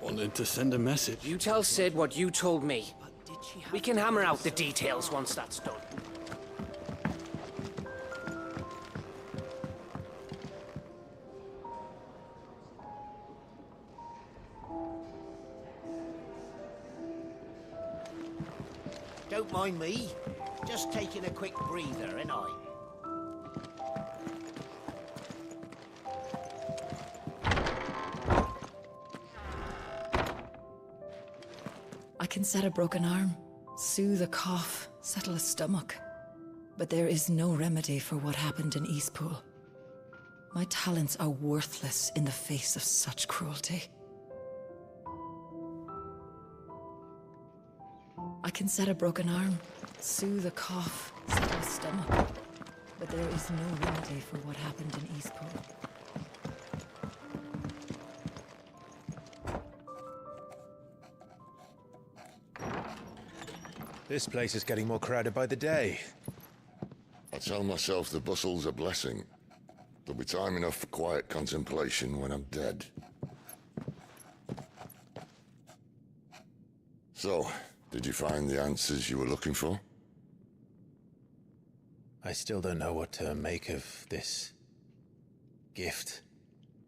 wanted to send a message. You tell Sid what you told me. We can hammer out the details once that's done. Don't mind me. Just taking a quick breather, ain't I? I can set a broken arm, soothe a cough, settle a stomach. But there is no remedy for what happened in Eastpool. My talents are worthless in the face of such cruelty. I can set a broken arm, soothe a cough, settle a stomach. But there is no remedy for what happened in Eastpool. This place is getting more crowded by the day. I tell myself the bustle's a blessing. There'll be time enough for quiet contemplation when I'm dead. So, did you find the answers you were looking for? I still don't know what to make of this gift,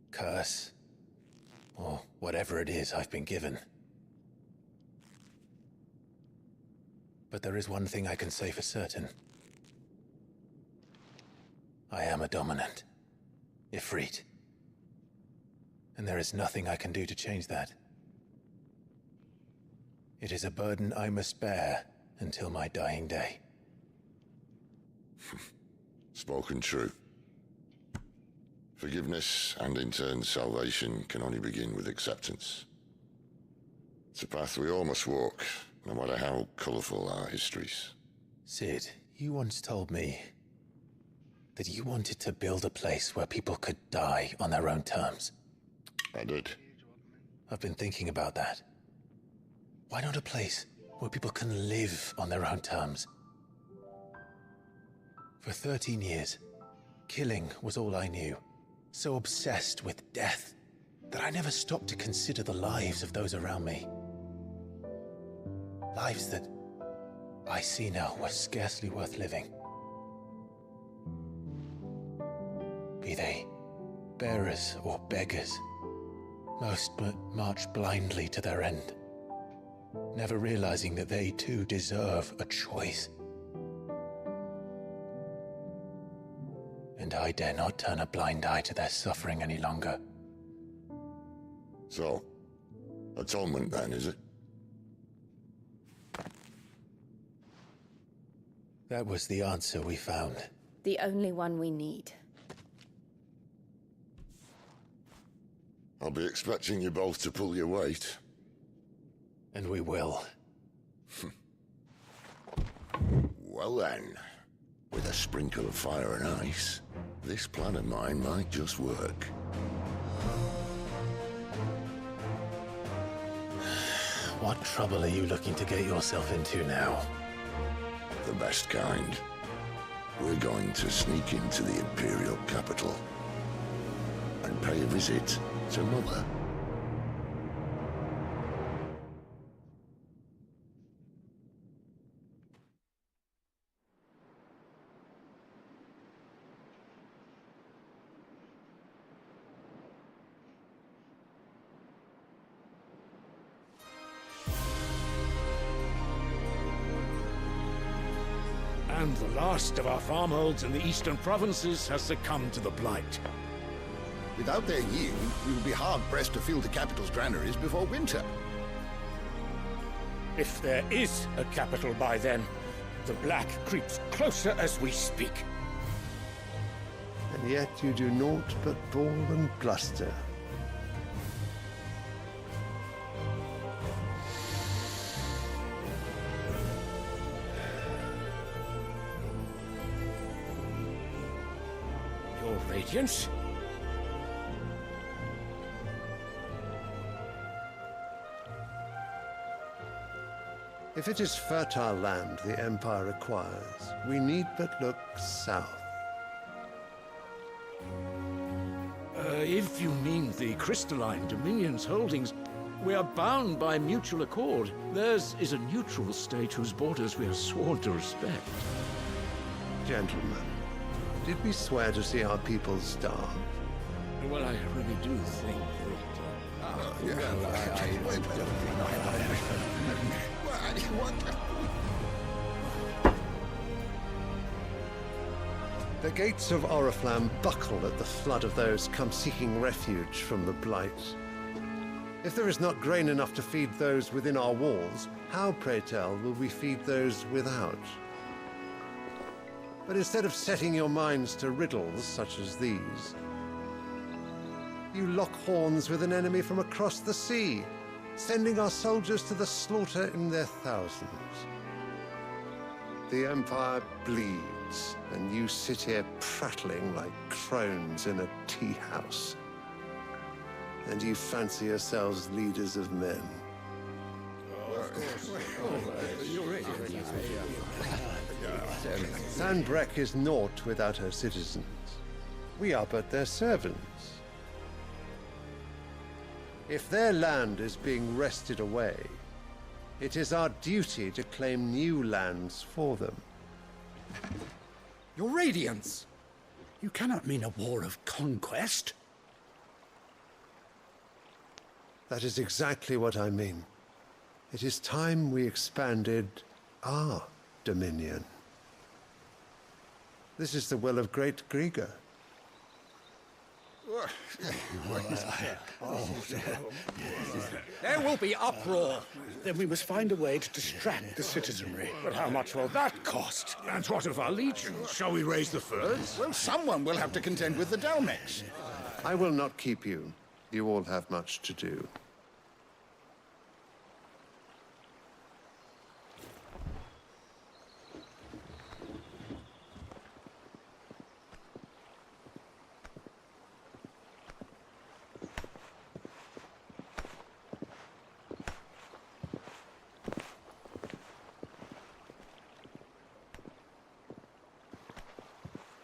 curse, or whatever it is I've been given. But there is one thing I can say for certain. I am a dominant, Ifrit. And there is nothing I can do to change that. It is a burden I must bear until my dying day. Spoken true. Forgiveness and in turn salvation can only begin with acceptance. It's a path we all must walk, no matter how colourful our histories. Sid, you once told me that you wanted to build a place where people could die on their own terms. I did. I've been thinking about that. Why not a place where people can live on their own terms? For 13 years, killing was all I knew. So obsessed with death that I never stopped to consider the lives of those around me. Lives that I see now were scarcely worth living. Be they bearers or beggars, most march blindly to their end, never realizing that they too deserve a choice. And I dare not turn a blind eye to their suffering any longer. So, atonement then, is it? That was the answer we found. The only one we need. I'll be expecting you both to pull your weight. And we will. Well then, with a sprinkle of fire and ice, this plan of mine might just work. What trouble are you looking to get yourself into now? The best kind. We're going to sneak into the Imperial capital and pay a visit to Mother. And the last of our farmholds in the eastern provinces has succumbed to the blight. Without their yield, we will be hard-pressed to fill the capital's granaries before winter. If there is a capital by then, the black creeps closer as we speak. And yet you do naught but bawl and bluster. Your Radiance? If it is fertile land the Empire requires, we need but look south. If you mean the crystalline Dominion's holdings, We are bound by mutual accord. Theirs is a neutral state whose borders we are sworn to respect. Gentlemen, did we swear to see our people starve? Well, I really do think that... The gates of Oriflamme buckle at the flood of those come seeking refuge from the Blight. If there is not grain enough to feed those within our walls, how, pray tell, will we feed those without? But instead of setting your minds to riddles such as these, you lock horns with an enemy from across the sea, sending our soldiers to the slaughter in their thousands. The Empire bleeds, and you sit here prattling like crones in a tea house. And you fancy yourselves leaders of men. Sanbreque is naught without her citizens. We are but their servants. If their land is being wrested away, it is our duty to claim new lands for them. Your Radiance! You cannot mean a war of conquest. That is exactly what I mean. It is time we expanded our dominion. This is the will of great Grieger. There will be uproar. Then we must find a way to distract the citizenry. But how much will that cost? And what of our legions? Shall we raise the furs? Well, someone will have to contend with the Dalmex. I will not keep you. You all have much to do.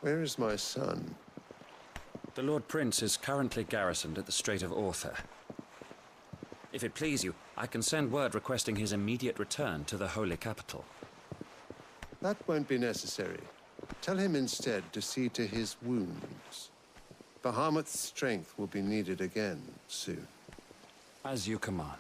Where is my son? The Lord Prince is currently garrisoned at the Strait of Author. If it please you, I can send word requesting his immediate return to the Holy Capital. That won't be necessary. Tell him instead to see to his wounds. Bahamut's strength will be needed again soon. As you command.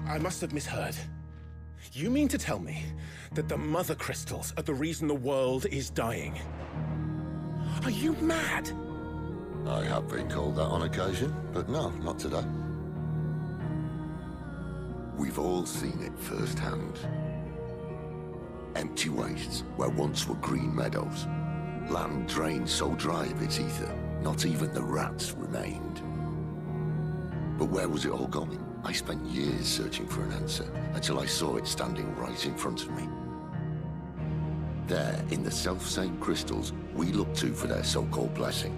I must have misheard. You mean to tell me that the Mother Crystals are the reason the world is dying? Are you mad? I have been called that on occasion, but no, not today. We've all seen it firsthand. Empty wastes where once were green meadows. Land drained so dry of its ether, not even the rats remained. But where was it all going? I spent years searching for an answer, until I saw it standing right in front of me. There, in the self-same crystals we look to for their so-called blessing.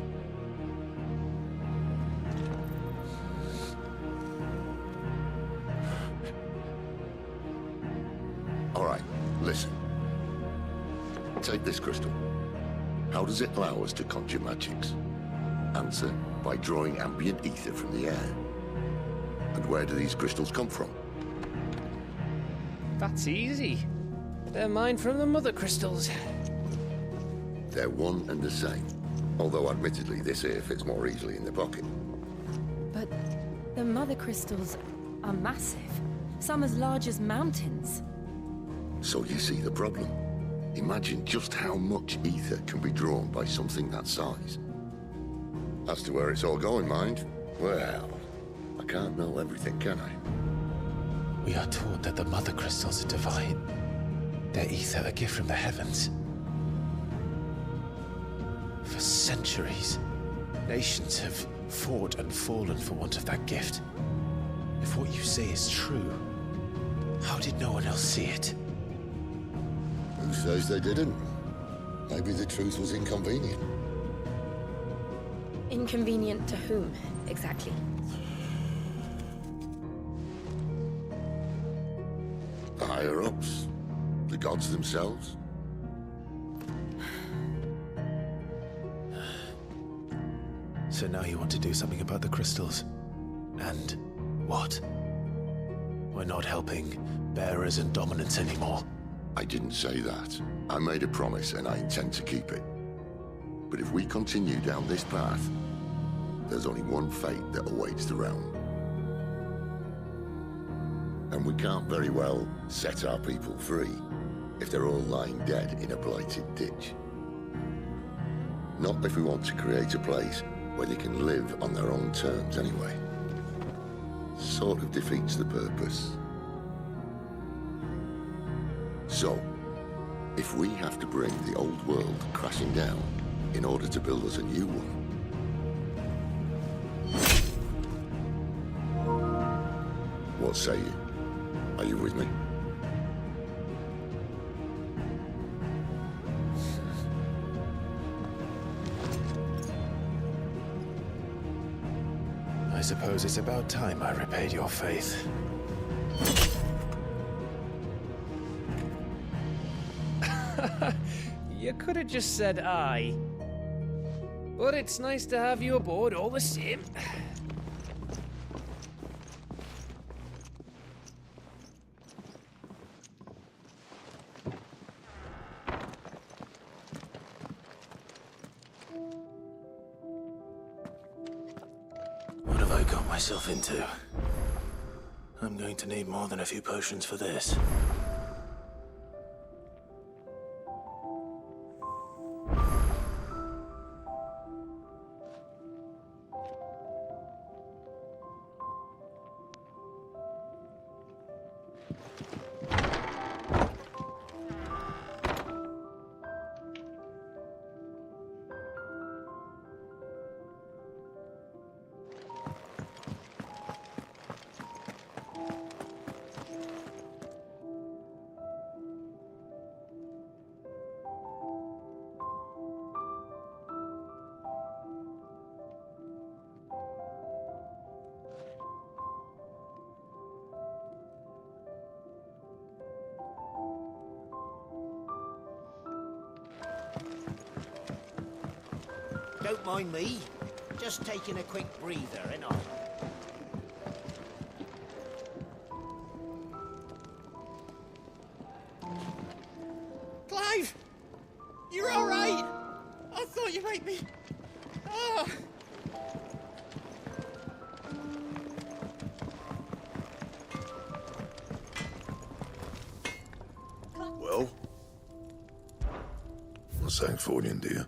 All right, listen. Take this crystal. How does it allow us to conjure magics? Answer, by drawing ambient ether from the air. And where do these crystals come from? That's easy. They're mine from the Mother Crystals. They're one and the same. Although admittedly this here fits more easily in the pocket. But the Mother Crystals are massive. Some as large as mountains. So you see the problem. Imagine just how much ether can be drawn by something that size. As to where it's all going, mind? Well, I can't know everything, can I? We are taught that the Mother Crystals are divine. Their ether a gift from the heavens. For centuries, nations have fought and fallen for want of that gift. If what you say is true, how did no one else see it? Who says they didn't? Maybe the truth was inconvenient. Inconvenient to whom, exactly? The higher-ups? The gods themselves? So now you want to do something about the crystals. And what? We're not helping bearers and dominants anymore. I didn't say that. I made a promise and I intend to keep it. But if we continue down this path, there's only one fate that awaits the realm. And we can't very well set our people free if they're all lying dead in a blighted ditch. Not if we want to create a place where they can live on their own terms anyway. Sort of defeats the purpose. So, if we have to bring the old world crashing down in order to build us a new one, what say you? Are you with me? I suppose it's about time I repaid your faith. You could have just said aye. But it's nice to have you aboard all the same. What have I got myself into? I'm going to need more than a few potions for this. Don't mind me. Just taking a quick breather, ain't I? Clive! You're all right! I thought you might be... Ah! Well? What's Sancfordian, dear?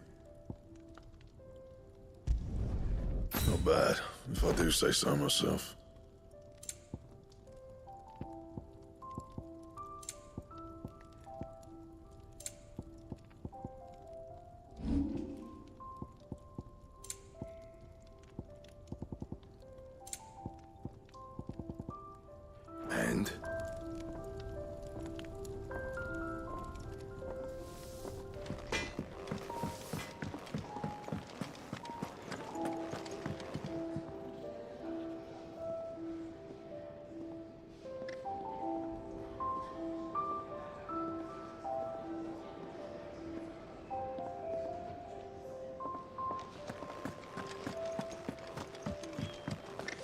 Not bad, if I do say so myself. And?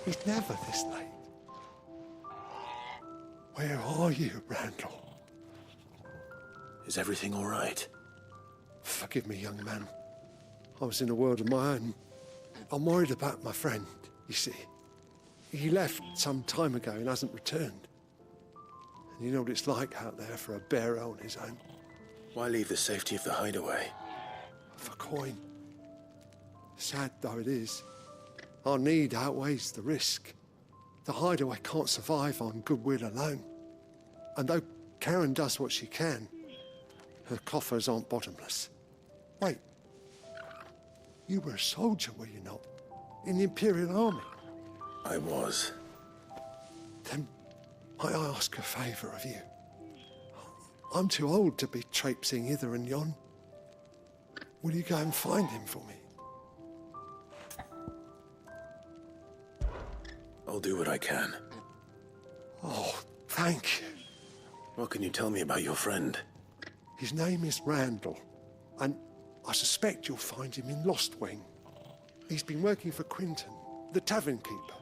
It's never this late. Where are you, Randall? Is everything all right? Forgive me, young man. I was in a world of my own. I'm worried about my friend, you see. He left some time ago and hasn't returned. And you know what it's like out there for a bearer on his own. Why leave the safety of the hideaway? For coin. Sad though it is, our need outweighs the risk. The hideaway can't survive on goodwill alone. And though Karen does what she can, her coffers aren't bottomless. Wait, you were a soldier, were you not? In the Imperial Army? I was. Then might I ask a favour of you? I'm too old to be traipsing hither and yon. Will you go and find him for me? I'll do what I can. Oh, thank you. What can you tell me about your friend? His name is Randall, and I suspect you'll find him in Lost Wing. He's been working for Quinton, the tavern keeper.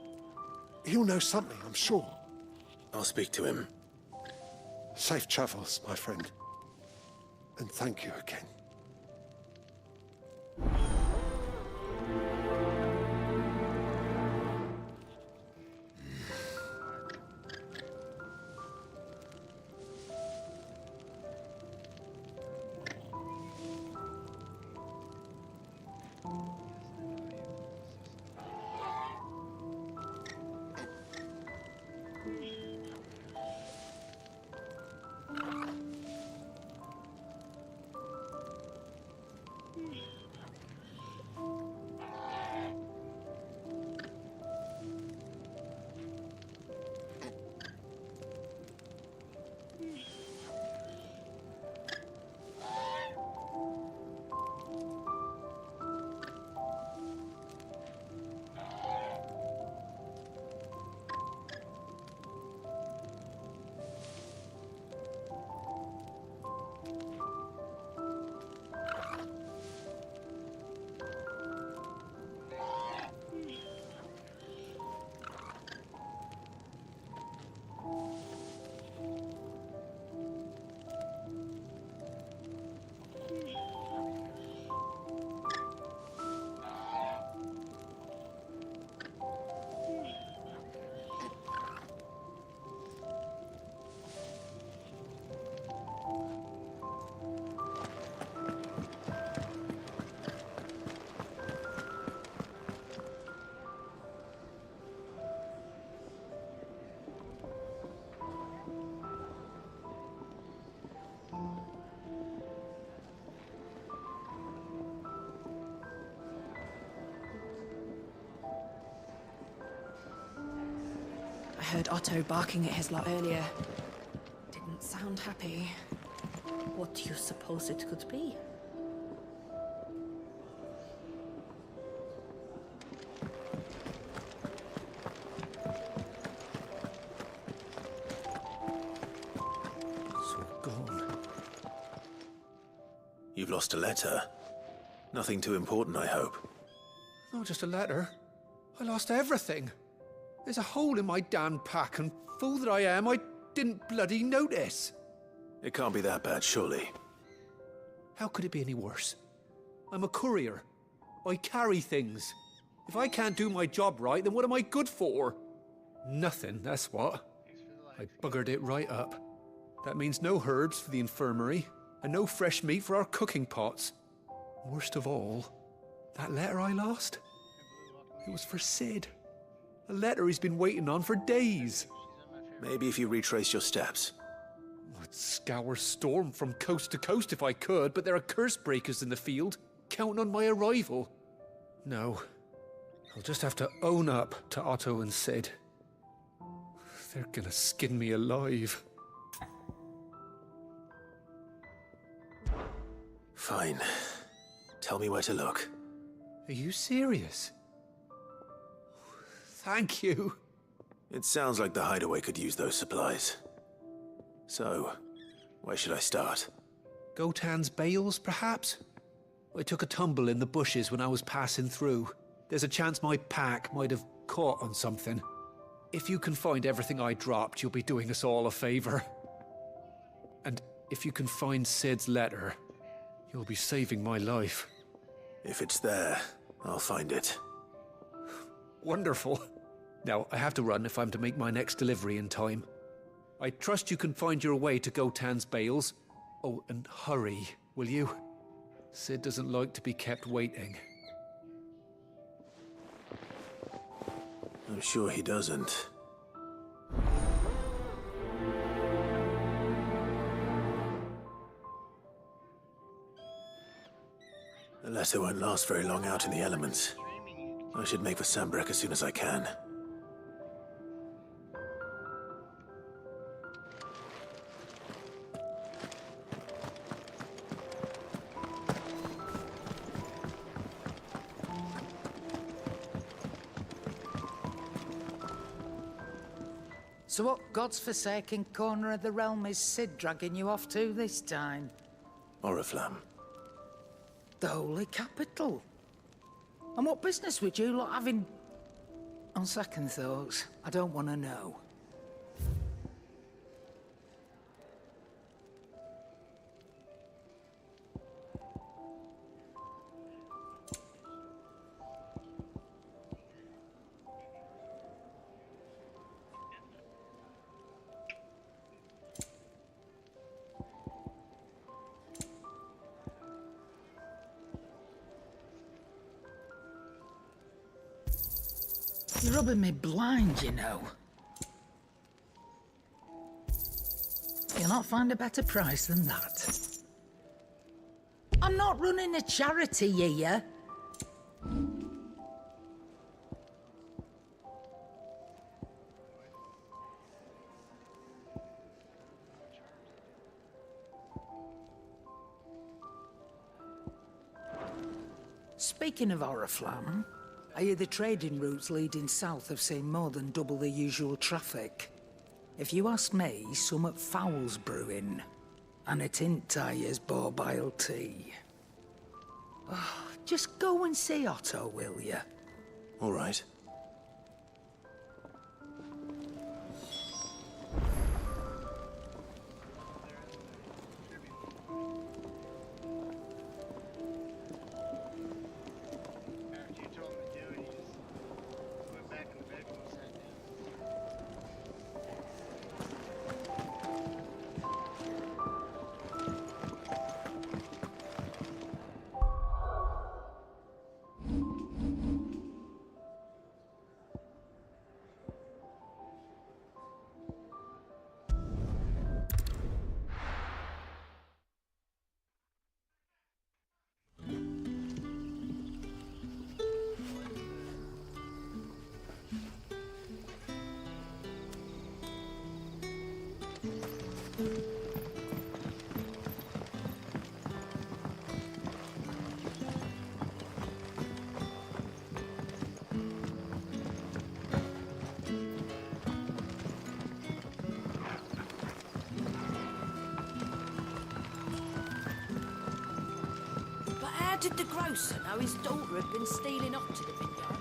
He'll know something, I'm sure. I'll speak to him. Safe travels, my friend. And thank you again. I heard Otto barking at his lot earlier. Didn't sound happy. What do you suppose it could be? It's all gone. You've lost a letter. Nothing too important, I hope. Not just a letter. I lost everything. There's a hole in my damn pack, and fool that I am, I didn't bloody notice. It can't be that bad, surely. How could it be any worse? I'm a courier. I carry things. If I can't do my job right, then what am I good for? Nothing, that's what. I buggered it right up. That means no herbs for the infirmary, and no fresh meat for our cooking pots. Worst of all, that letter I lost? It was for Sid. A letter he's been waiting on for days. Maybe if you retrace your steps. I'd scour Storm from coast to coast if I could, but there are curse breakers in the field, counting on my arrival. No, I'll just have to own up to Otto and Sid. They're gonna skin me alive. Fine. Tell me where to look. Are you serious? Thank you. It sounds like the hideaway could use those supplies. So, where should I start? Gotan's bales, perhaps? I took a tumble in the bushes when I was passing through. There's a chance my pack might have caught on something. If you can find everything I dropped, you'll be doing us all a favor. And if you can find Sid's letter, you'll be saving my life. If it's there, I'll find it. Wonderful. Now, I have to run if I'm to make my next delivery in time. I trust you can find your way to Gotan's bales. Oh, and hurry, will you? Sid doesn't like to be kept waiting. I'm sure he doesn't. The letter won't last very long out in the elements. I should make for Sambrek as soon as I can. So what god's-forsaken corner of the realm is Cid dragging you off to this time? Oriflamme. The Holy Capital. And what business would you lot having? On second thoughts, I don't want to know. You're rubbing me blind, you know. You'll not find a better price than that. I'm not running a charity here. Speaking of Oriflamme, I hear the trading routes leading south have seen more than double the usual traffic. If you ask me, summat foul's brewing. And it ain't Tyre's borbile tea. Oh, just go and see Otto, will you? All right. Did the grocer know his daughter had been stealing off to the vineyard?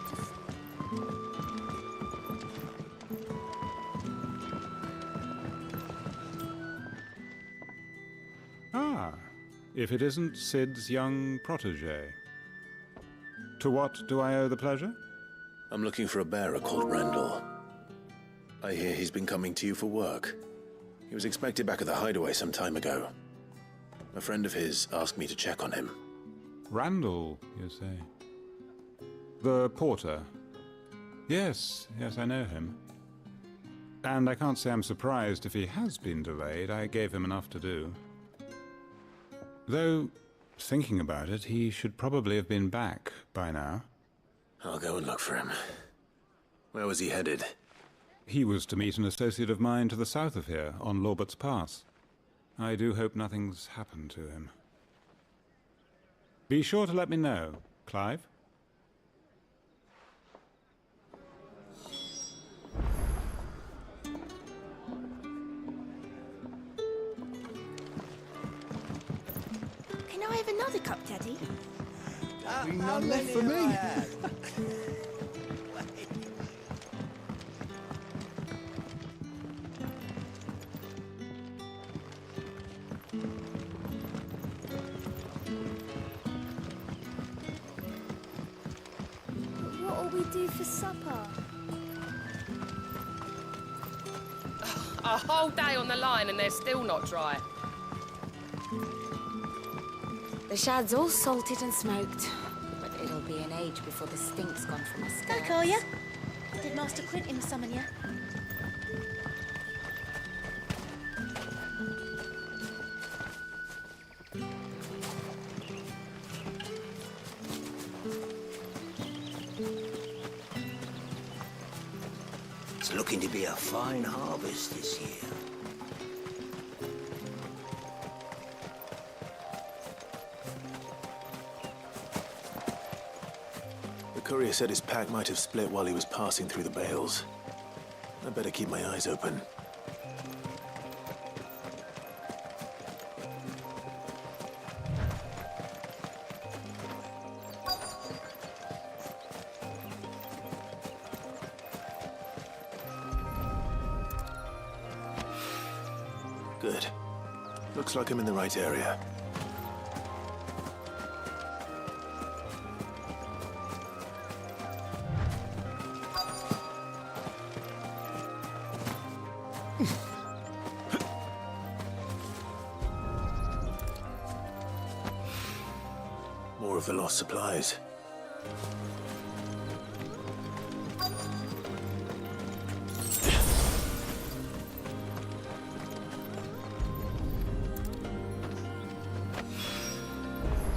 Ah, if it isn't Cid's young protégé. To what do I owe the pleasure? I'm looking for a bearer called Randall. I hear he's been coming to you for work. He was expected back at the hideaway some time ago. A friend of his asked me to check on him. Randall, you say? The porter? Yes, I know him. And I can't say I'm surprised if he has been delayed. I gave him enough to do. Though, thinking about it, he should probably have been back by now. I'll go and look for him. Where was he headed? He was to meet an associate of mine to the south of here, on Lorbert's Pass. I do hope nothing's happened to him. Be sure to let me know, Clive. Can I have another cup, Daddy? None left for me. What'll we do for supper? A whole day on the line and they're still not dry. The shad's all salted and smoked, but it'll be an age before the stink's gone from my skirts. Back, are ya? Did Master Quentin summon ya? It's looking to be a fine harvest this year. The courier said his pack might have split while he was passing through the bales. I better keep my eyes open. Good. Looks like I'm in the right area. More of the lost supplies.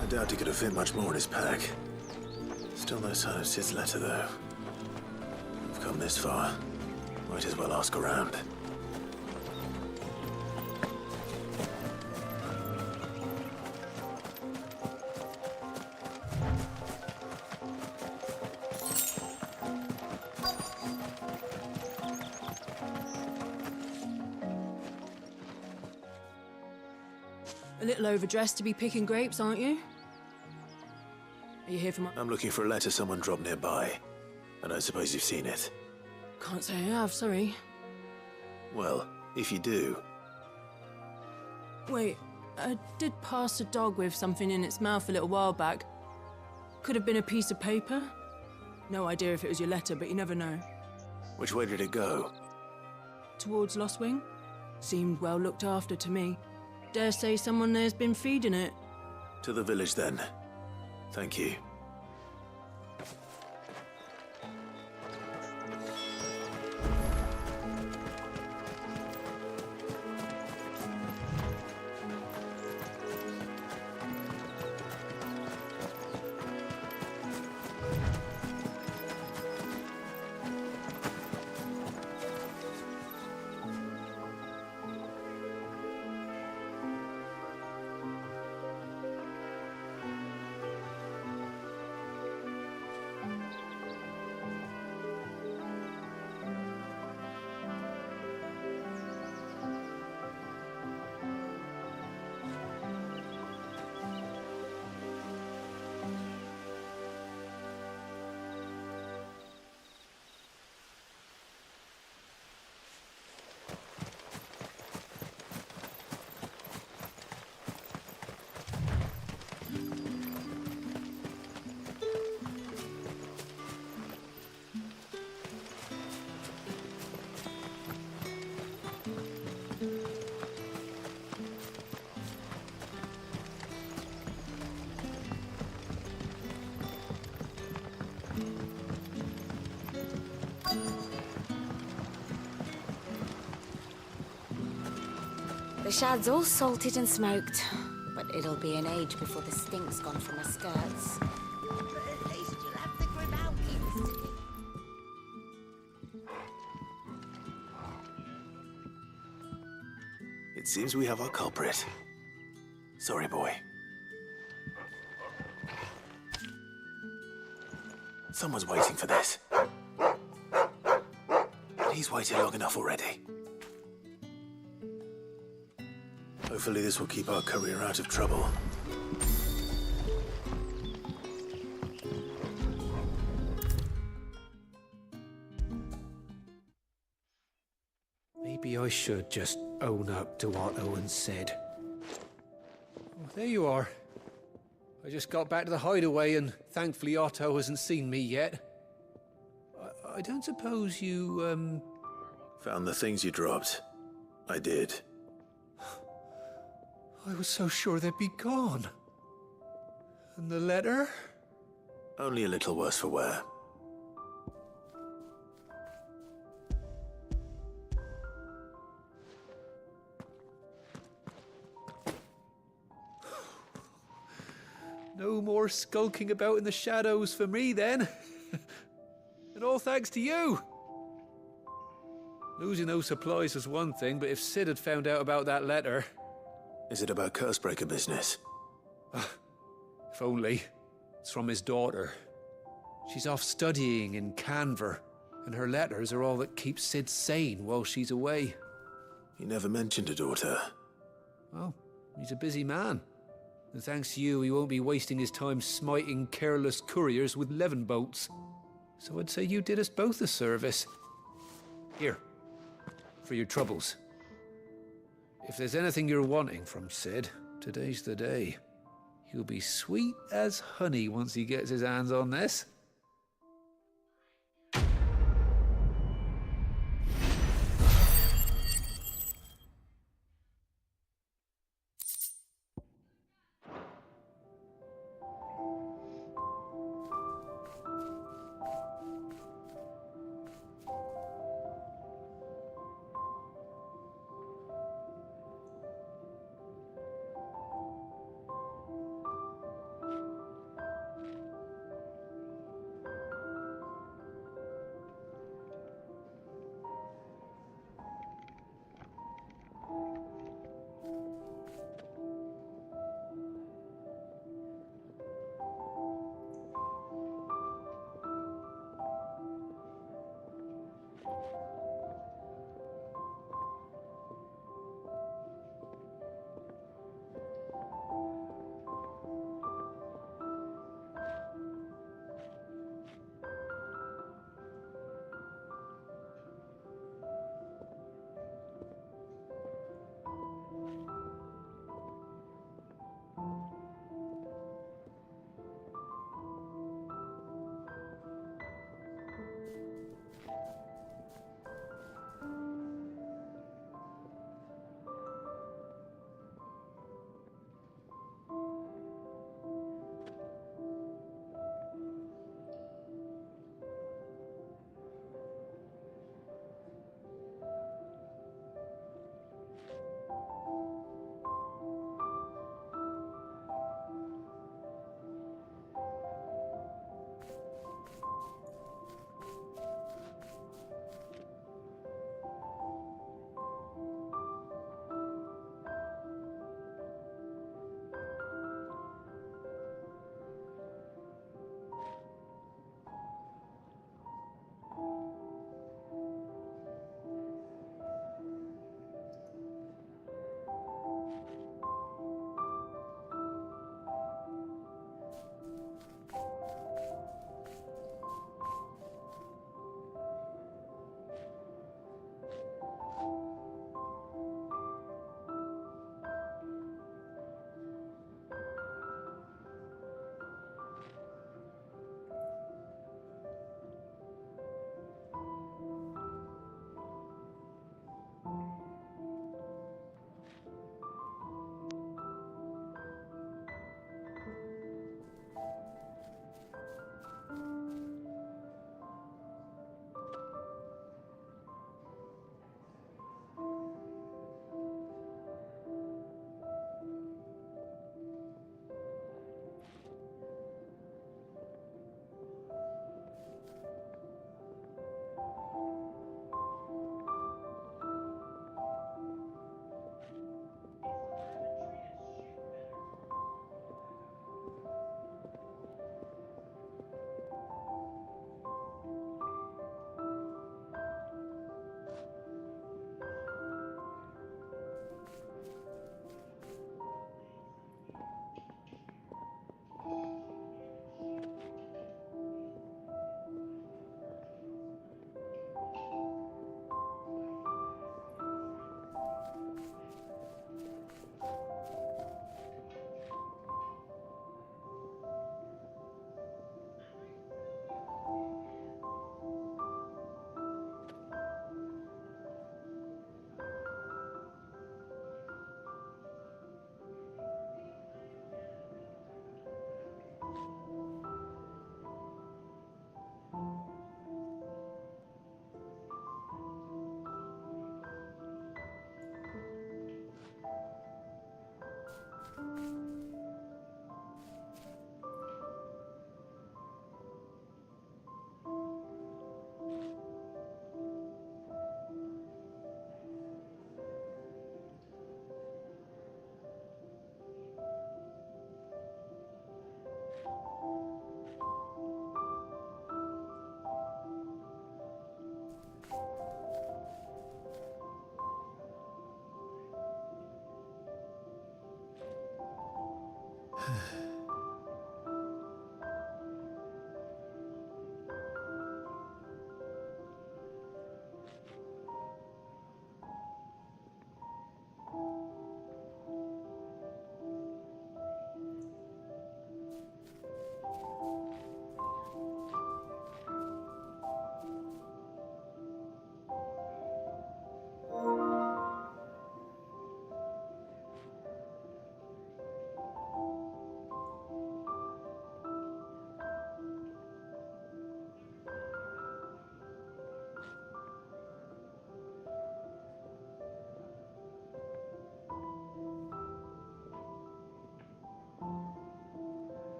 I doubt he could have fit much more in his pack. Still no sign of Sid's letter, though. We've come this far. Might as well ask around. A little overdressed to be picking grapes, aren't you? Are you here for my... I'm looking for a letter someone dropped nearby. I don't suppose you've seen it. Can't say I have, sorry. Well, if you do... Wait, I did pass a dog with something in its mouth a little while back. Could have been a piece of paper. No idea if it was your letter, but you never know. Which way did it go? Towards Lost Wing? Seemed well looked after to me. Dare say someone there's been feeding it. To the village, then. Thank you. The shad's all salted and smoked, but it'll be an age before the stink's gone from our skirts. But at least you'll have the Grimalkins to It seems we have our culprit. Sorry, boy. Someone's waiting for this. And he's waited long enough already. Hopefully this will keep our courier out of trouble. Maybe I should just own up to what Owen said. Oh, there you are. I just got back to the hideaway and thankfully Otto hasn't seen me yet. I don't suppose you, Found the things you dropped. I did. I was so sure they'd be gone. And the letter? Only a little worse for wear. No more skulking about in the shadows for me, then. And all thanks to you. Losing those supplies was one thing, but if Sid had found out about that letter... Is it about Cursebreaker business? If only. It's from his daughter. She's off studying in Canver, And her letters are all that keeps Sid sane while she's away. He never mentioned a daughter. Well, he's a busy man. And thanks to you, he won't be wasting his time smiting careless couriers with levin bolts. So I'd say you did us both a service. Here, for your troubles. If there's anything you're wanting from Sid, today's the day. He'll be sweet as honey once he gets his hands on this.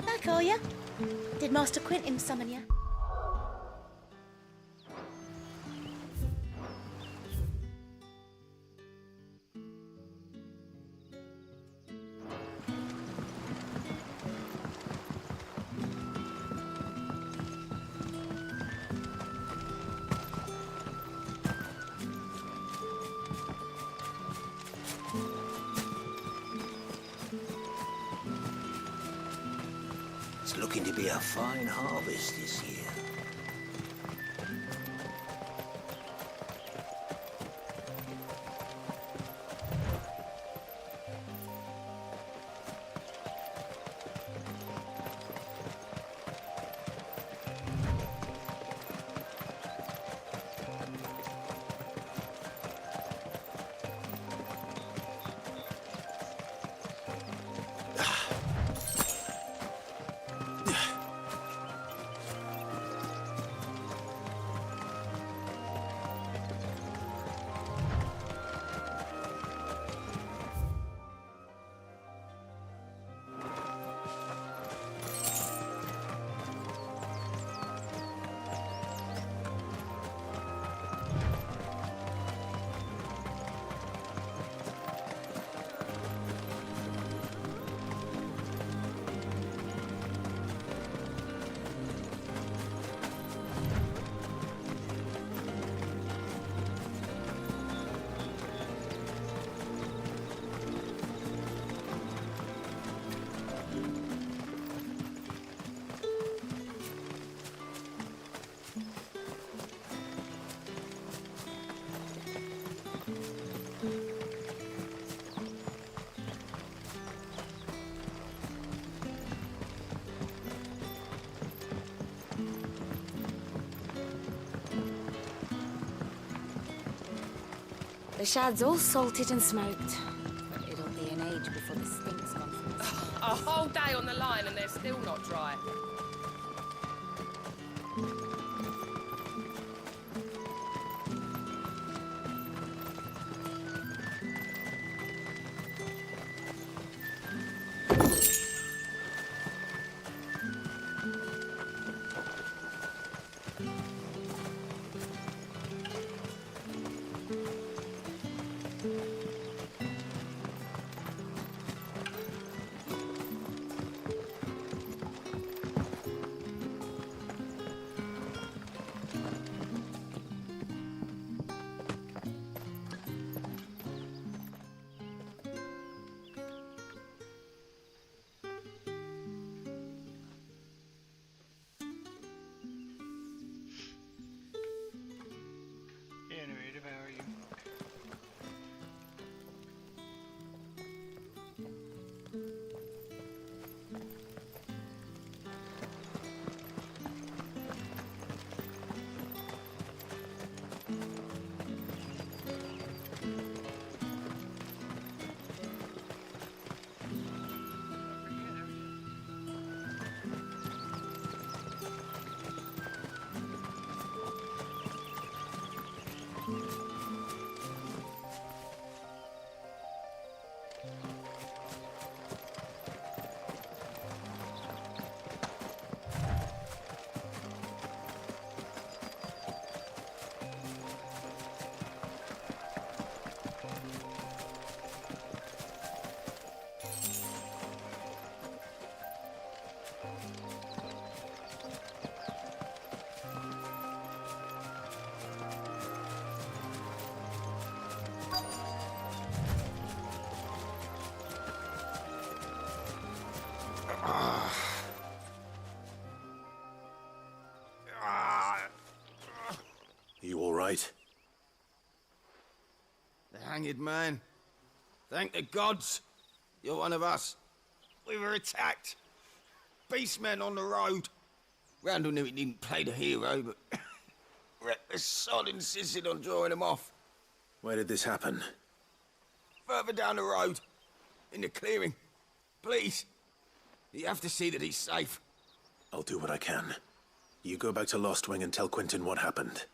Back, are ya? Did Master Quentin summon ya? It's looking to be a fine harvest this year. The shad's all salted and smoked, but it'll be an age before the stink's gone from the skin. A whole day on the line and they're still not dry. right? The hanged man. Thank the gods. You're one of us. We were attacked. Beastmen on the road. Randall knew he didn't play the hero, but reckless sod insisted on drawing him off. Where did this happen? Further down the road. In the clearing. Please. You have to see that he's safe. I'll do what I can. You go back to Lost Wing and tell Quentin what happened.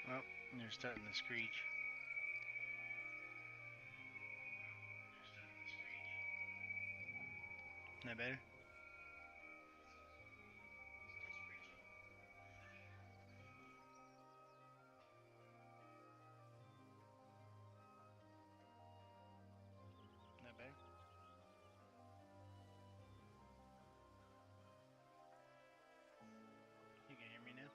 Oh, they're starting to screech. That better? That better? You can hear me now?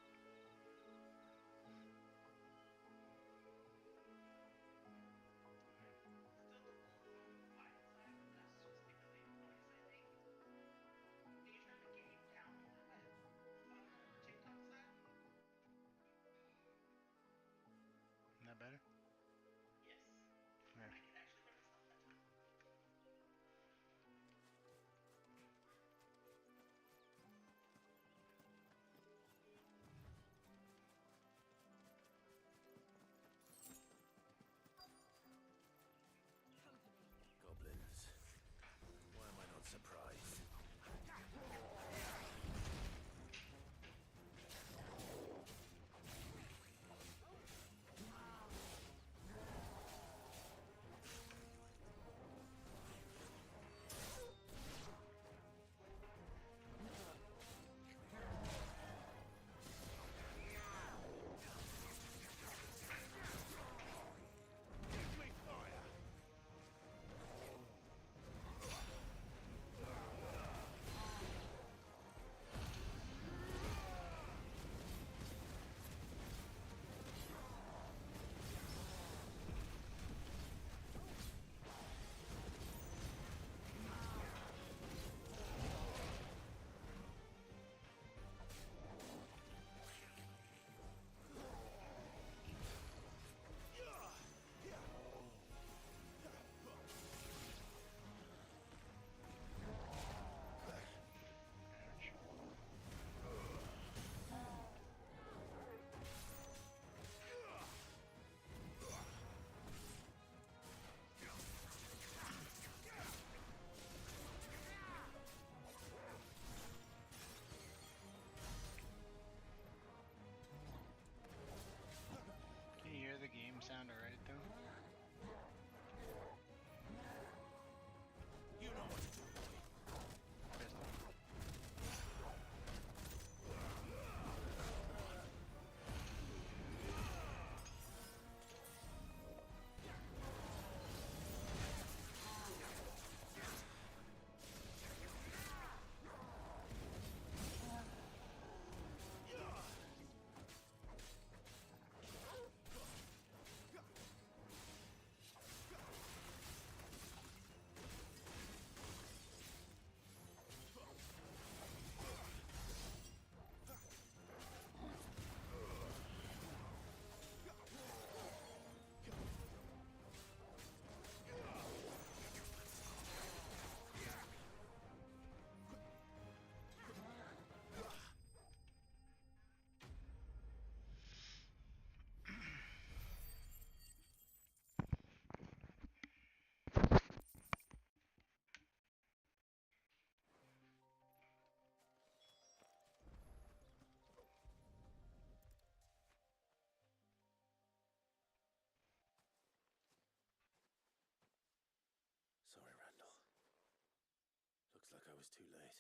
Looks like I was too late.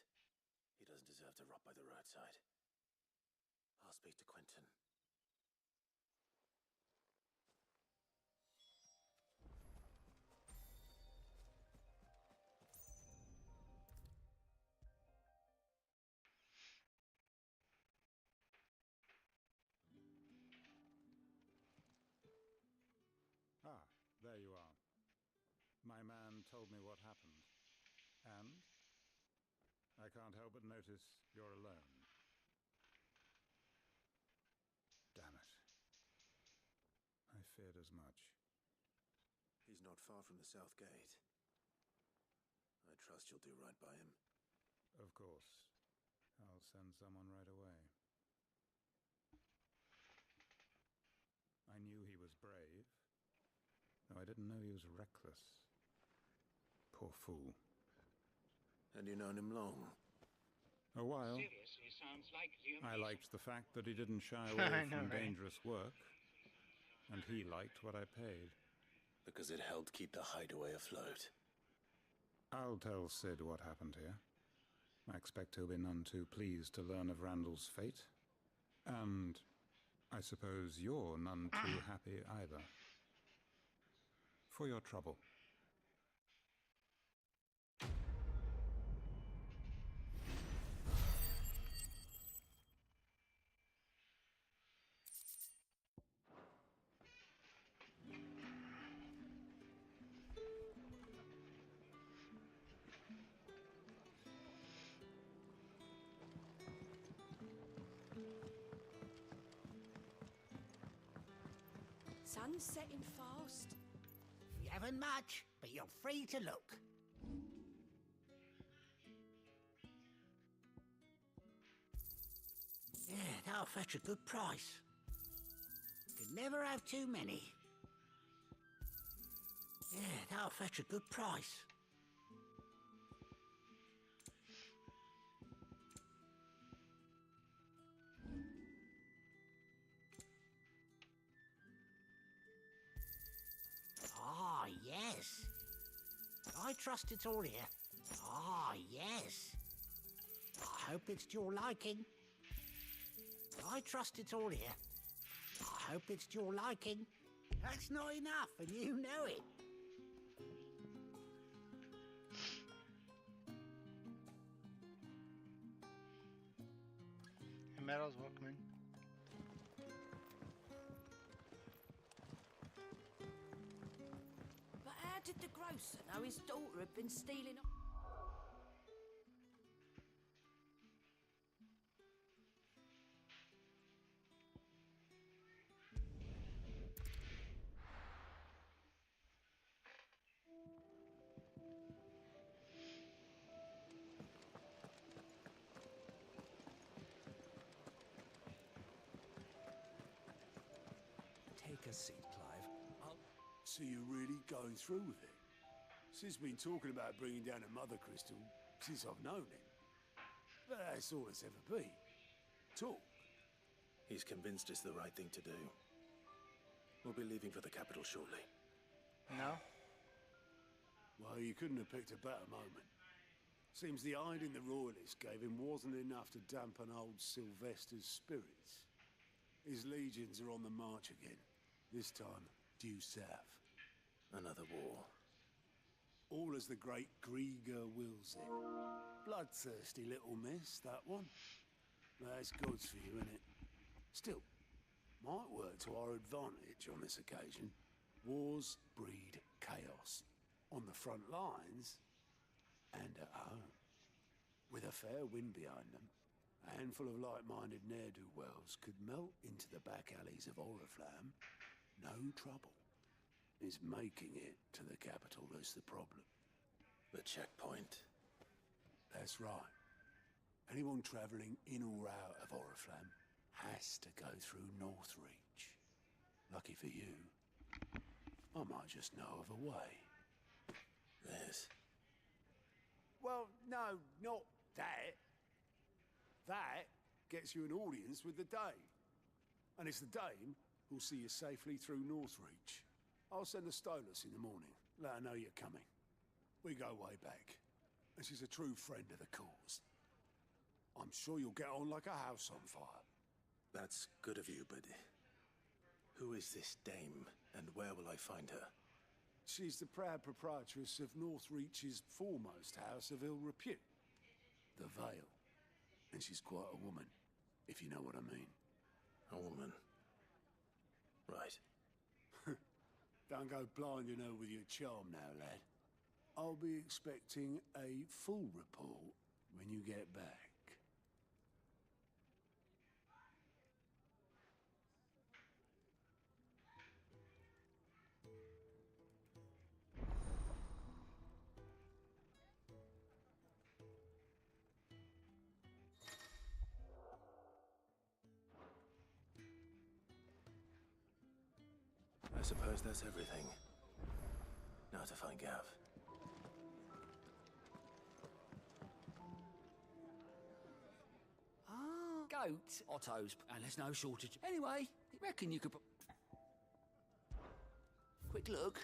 He doesn't deserve to rot by the roadside. I'll speak to Quentin. Ah, there you are. My man told me what happened. And I can't help but notice you're alone. Damn it. I feared as much. He's not far from the south gate. I trust you'll do right by him. Of course. I'll send someone right away. I knew he was brave, though I didn't know he was reckless. Poor fool. And you known him long? A while. Seriously, sounds like the I liked the fact that he didn't shy away from dangerous work, and he liked what I paid. Because it helped keep the hideaway afloat. I'll tell Sid what happened here. I expect he'll be none too pleased to learn of Randall's fate. And I suppose you're none too happy either. For your trouble. Sun's setting fast. You haven't much, but you're free to look. Yeah, that'll fetch a good price. Could never have too many. Yeah, that'll fetch a good price. Ah, yes. I trust it's all here. Ah, yes. I hope it's to your liking. I trust it's all here. I hope it's to your liking. That's not enough, and you know it. And Meadow's welcoming. But how did the grocer know his daughter had been stealing? Take a seat, Clive. So you're really going through with it? Sid's been talking about bringing down a mother crystal since I've known him. But that's all it's ever been. Talk. He's convinced it's the right thing to do. We'll be leaving for the capital shortly. No? Well, you couldn't have picked a better moment. Seems the hiding the royalists gave him wasn't enough to dampen old Sylvester's spirits. His legions are on the march again. This time, due south. Another war. All as the great Grieger wills it. Bloodthirsty little miss, that one. That's God's for you, innit? Still, might work to our advantage on this occasion. Wars breed chaos. On the front lines, and at home. With a fair wind behind them, a handful of like-minded ne'er-do-wells could melt into the back alleys of Oriflamme. No trouble. It's making it to the capital that's the problem. The checkpoint. That's right. Anyone travelling in or out of Oriflamme has to go through Northreach. Lucky for you, I might just know of a way. This? Well, no, not that. That gets you an audience with the Dame. And it's the Dame who'll see you safely through Northreach. I'll send a Stolas in the morning. Let her know you're coming. We go way back. and she's a true friend of the cause. I'm sure you'll get on like a house on fire. That's good of you, but who is this dame, and where will I find her? She's the proud proprietress of Northreach's foremost house of ill repute, the Vale. And she's quite a woman, if you know what I mean. A woman. Right. Don't go blinding her with your charm now, lad. I'll be expecting a full report when you get back. I suppose that's everything. Now to find Gav. Goats, Ottos, and there's no shortage. Anyway, I reckon you could... Quick look.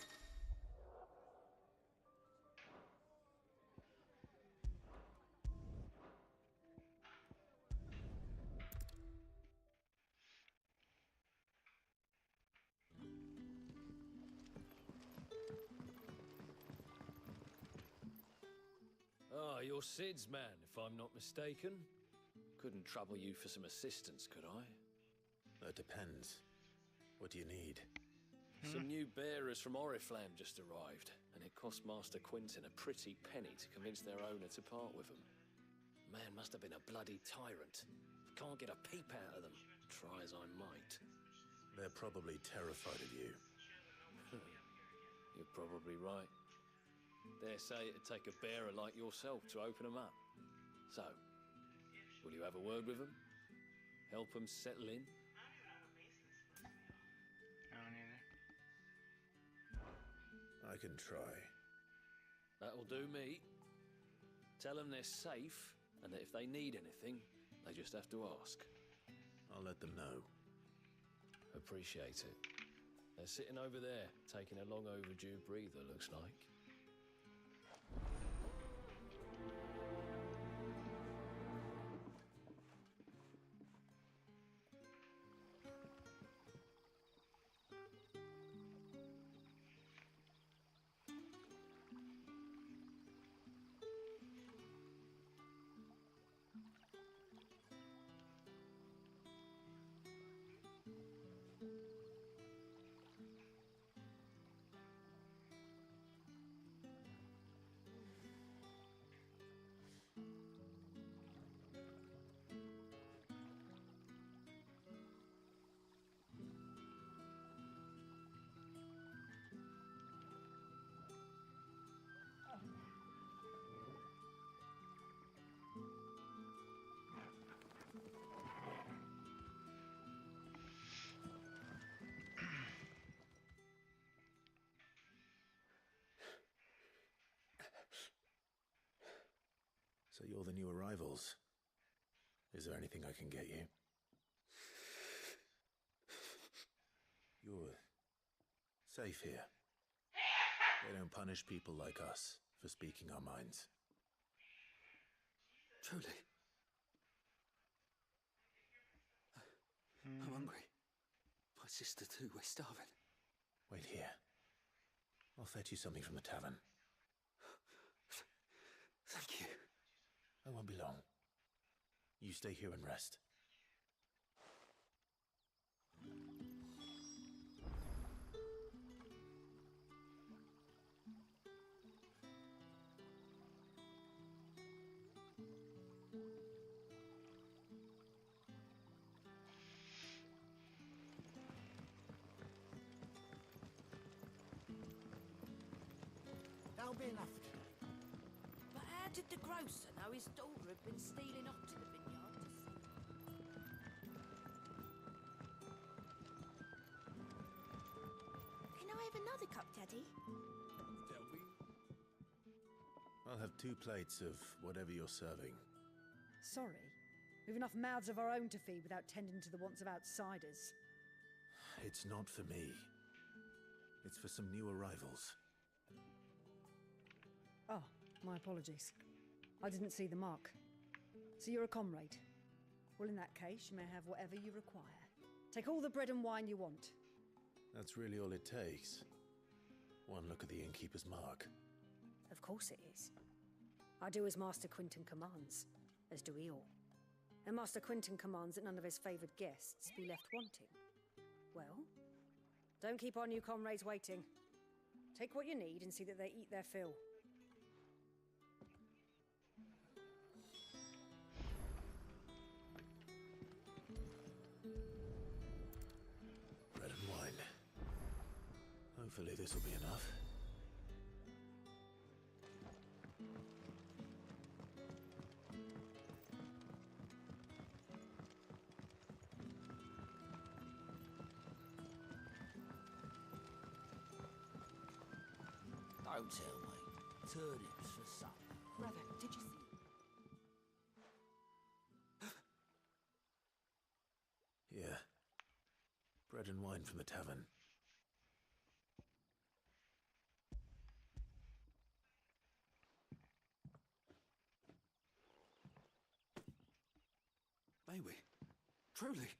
Ah, you're Sid's man, if I'm not mistaken. Couldn't trouble you for some assistance, could I? That depends. What do you need? Some new bearers from Oriflamme just arrived, and it cost Master Quinton a pretty penny to convince their owner to part with them. Man must have been a bloody tyrant. Can't get a peep out of them, try as I might. They're probably terrified of you. You're probably right. Dare say it'd take a bearer like yourself to open them up. So, will you have a word with them? Help them settle in? I can try. That'll do me. Tell them they're safe, and that if they need anything, they just have to ask. I'll let them know. Appreciate it. They're sitting over there, taking a long overdue breather, looks like. So you're the new arrivals. Is there anything I can get you? You're safe here. They don't punish people like us for speaking our minds. Truly. I'm hungry. My sister too, we're starving. Wait here. I'll fetch you something from the tavern. Thank you. I won't be long. You stay here and rest. That'll be enough today. But how did the grocer know his daughter had been stealing off to the vineyard to Can I have another cup, Daddy? I'll have 2 plates of whatever you're serving. Sorry. We've enough mouths of our own to feed without tending to the wants of outsiders. It's not for me. It's for some new arrivals. Oh, my apologies. I didn't see the mark. So you're a comrade. Well, in that case, you may have whatever you require. Take all the bread and wine you want. That's really all it takes. One look at the innkeeper's mark. Of course it is. I do as Master Quinton commands, as do we all. And Master Quinton commands that none of his favoured guests be left wanting. Well, don't keep our new comrades waiting. Take what you need and see that they eat their fill. Bread and wine. Hopefully this will be enough. Don't tell me. Turnips for supper. Brother, did you see? Yeah. Bread and wine from the tavern. May we? Truly?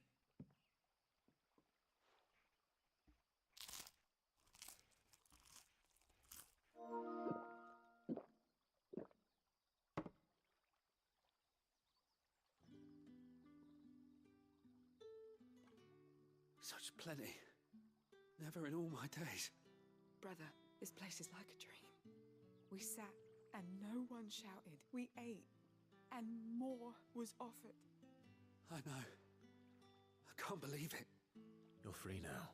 Such plenty. Never in all my days. Brother, this place is like a dream. We sat and no one shouted. We ate and more was offered. I know. I can't believe it. You're free now.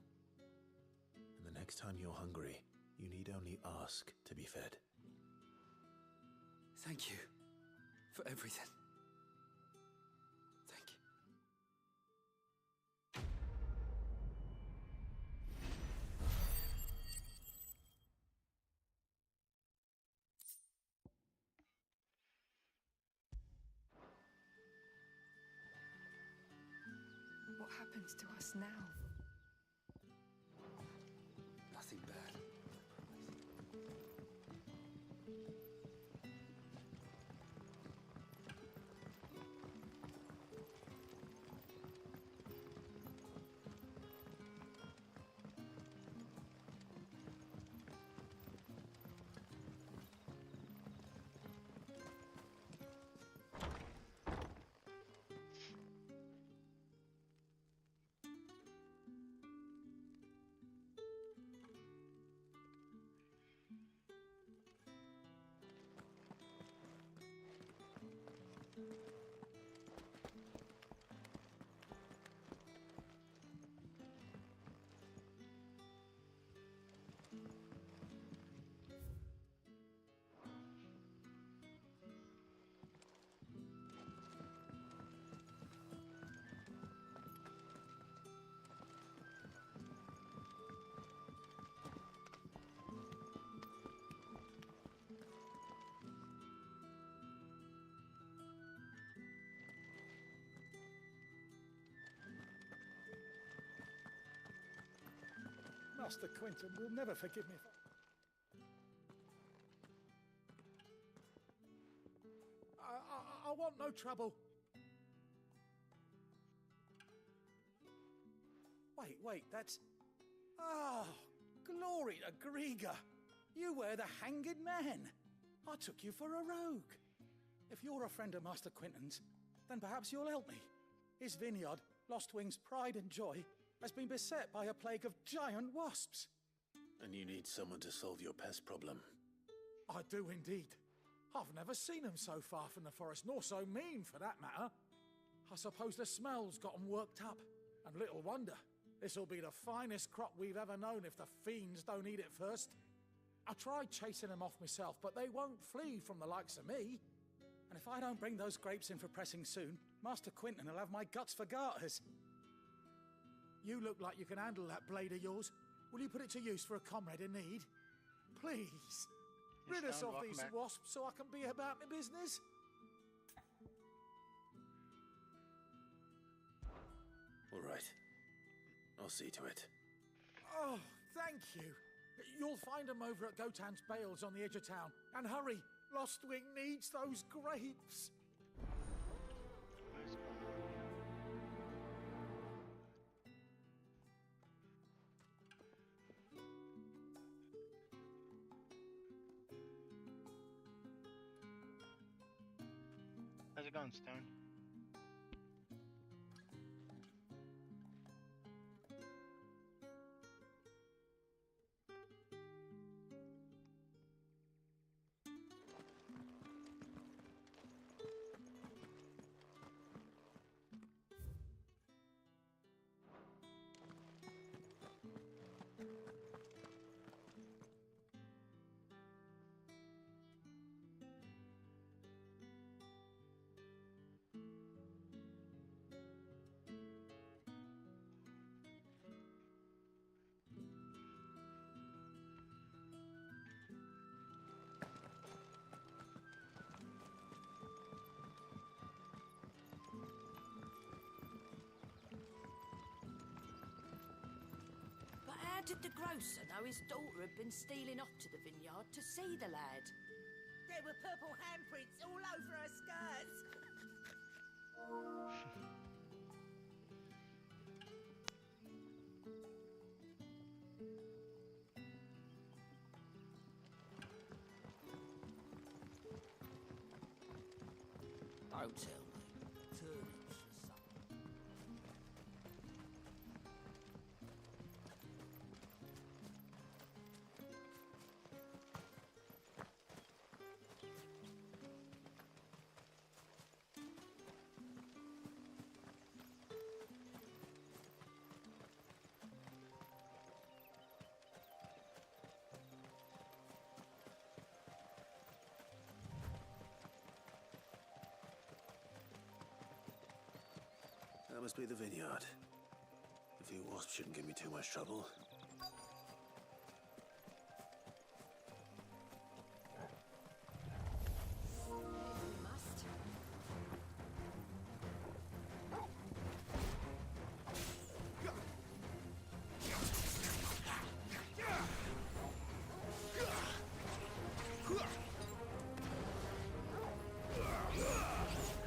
And the next time you're hungry, you need only ask to be fed. Thank you for everything. Thank you. What happens to us now? Nothing bad. Master Quinton will never forgive me for... I want no trouble. Wait, that's... Oh, glory to Grieger. You were the hanged man. I took you for a rogue. If you're a friend of Master Quinton's, then perhaps you'll help me. His vineyard, Lostwing's pride and joy, has been beset by a plague of giant wasps. And you need someone to solve your pest problem. I do indeed. I've never seen them so far from the forest, nor so mean for that matter. I suppose the smell's got them worked up. And little wonder. This'll be the finest crop we've ever known if the fiends don't eat it first. I tried chasing them off myself, but they won't flee from the likes of me. And if I don't bring those grapes in for pressing soon, Master Quinton will have my guts for garters. You look like you can handle that blade of yours. Will you put it to use for a comrade in need? Please. Rid us of these wasps so I can be about my business. All right. I'll see to it. Oh, thank you. You'll find them over at Gotan's Bales on the edge of town. And hurry, Lostwing needs those grapes. How's it going, Stone? But how did the grocer know his daughter had been stealing off to the vineyard to see the lad? There were purple handprints all over her skirts. Don't tell me. Turnip's for supper. That must be the vineyard. A few wasps shouldn't give me too much trouble.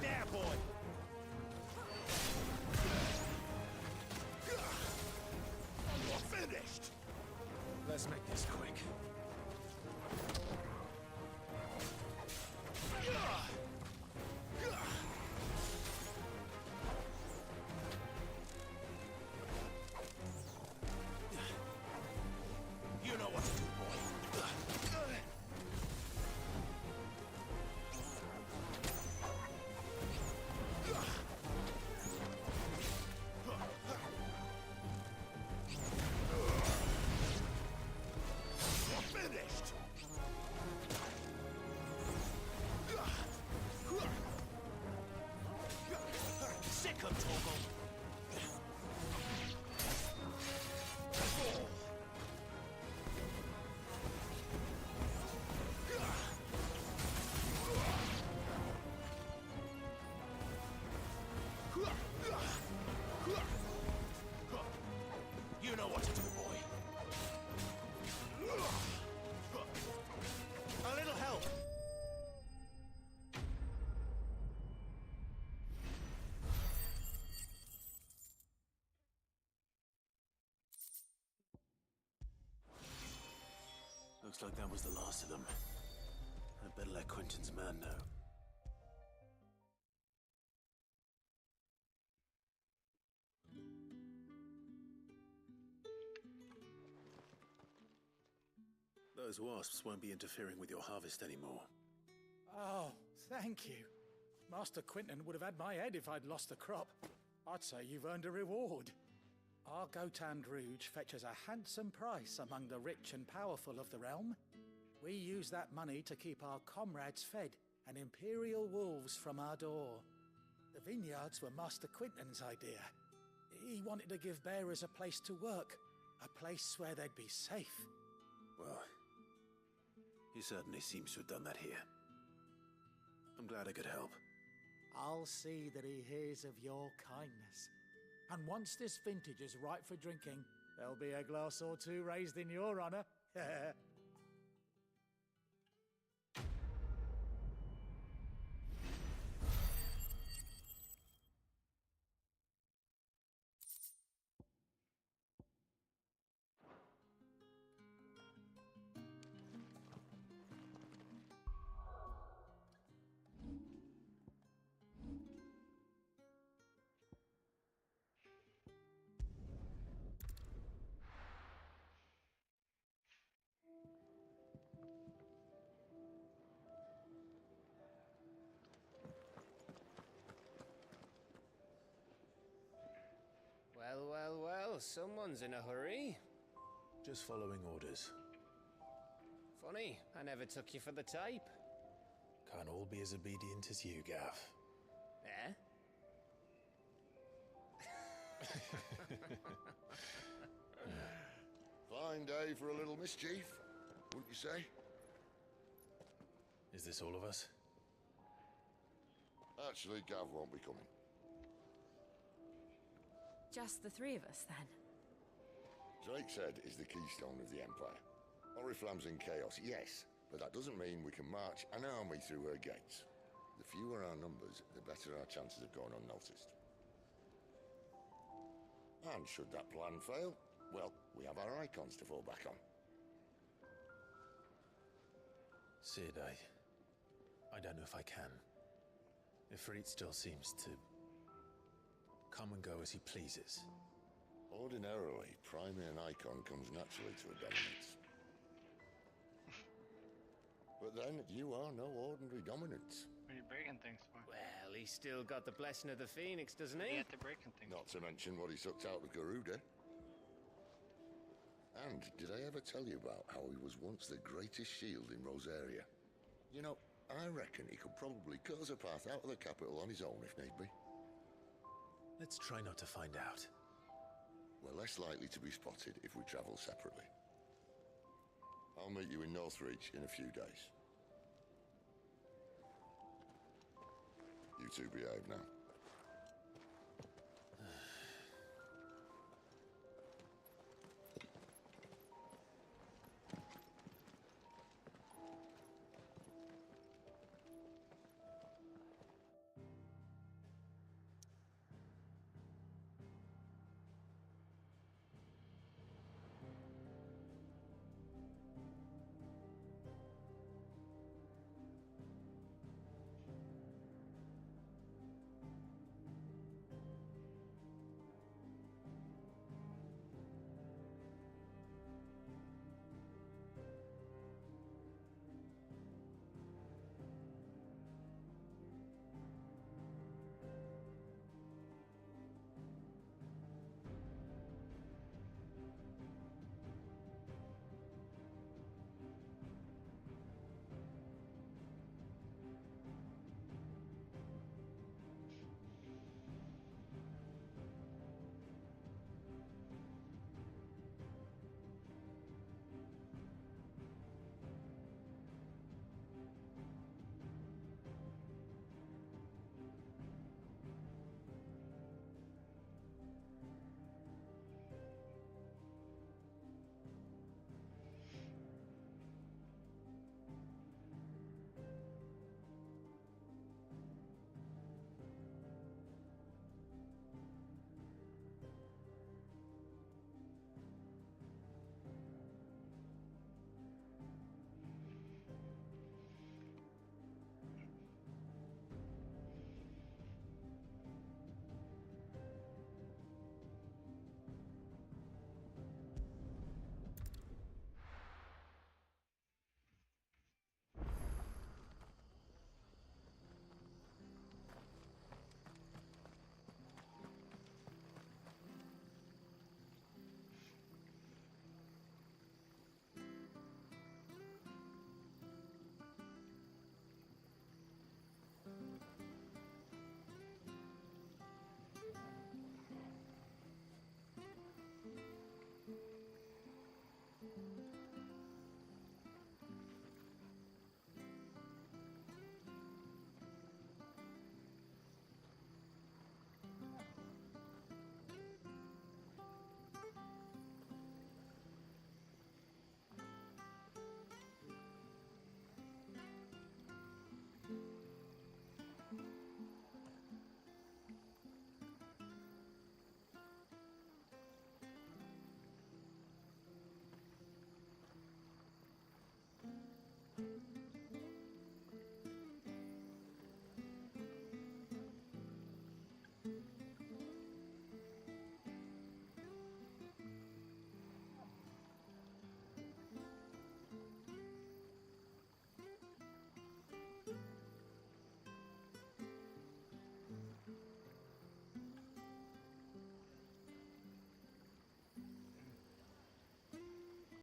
There, boy! You're finished! Let's make this quick. You know what to do, boy. You're finished! Sick of Toggle! You know what to do, boy. A little help. Looks like that was the last of them. I'd better let Quentin's man know. Those wasps won't be interfering with your harvest anymore. Oh, thank you. Master Quentin would have had my head if I'd lost the crop. I'd say you've earned a reward. Our Gotand Rouge fetches a handsome price among the rich and powerful of the realm. We use that money to keep our comrades fed and imperial wolves from our door. The vineyards were Master Quentin's idea. He wanted to give bearers a place to work, a place where they'd be safe. Well, he certainly seems to have done that here. I'm glad I could help. I'll see that he hears of your kindness. And once this vintage is ripe for drinking, there'll be a glass or two raised in your honor. Well, someone's in a hurry. Just following orders. Funny, I never took you for the type. Can't all be as obedient as you, Gav. Eh? Fine day for a little mischief, wouldn't you say? Is this all of us? Actually, Gav won't be coming. Just the three of us, then? Drake's Head is the keystone of the Empire. Oriflamme's in chaos, yes, but that doesn't mean we can march an army through her gates. The fewer our numbers, the better our chances of going unnoticed. And should that plan fail, well, we have our icons to fall back on. Sid, I don't know if I can. Ifrit still seems to come and go as he pleases. Ordinarily, priming an icon comes naturally to a dominance. But then, you are no ordinary dominance. What are you breaking things for? Well, he's still got the blessing of the Phoenix, doesn't What are he? you at the breaking things? Not to mention what he sucked out of Garuda. And did I ever tell you about how he was once the greatest shield in Rosaria? You know, I reckon he could probably cut us a path out of the capital on his own if need be. Let's try not to find out. We're less likely to be spotted if we travel separately. I'll meet you in Northreach in a few days. You two behave now.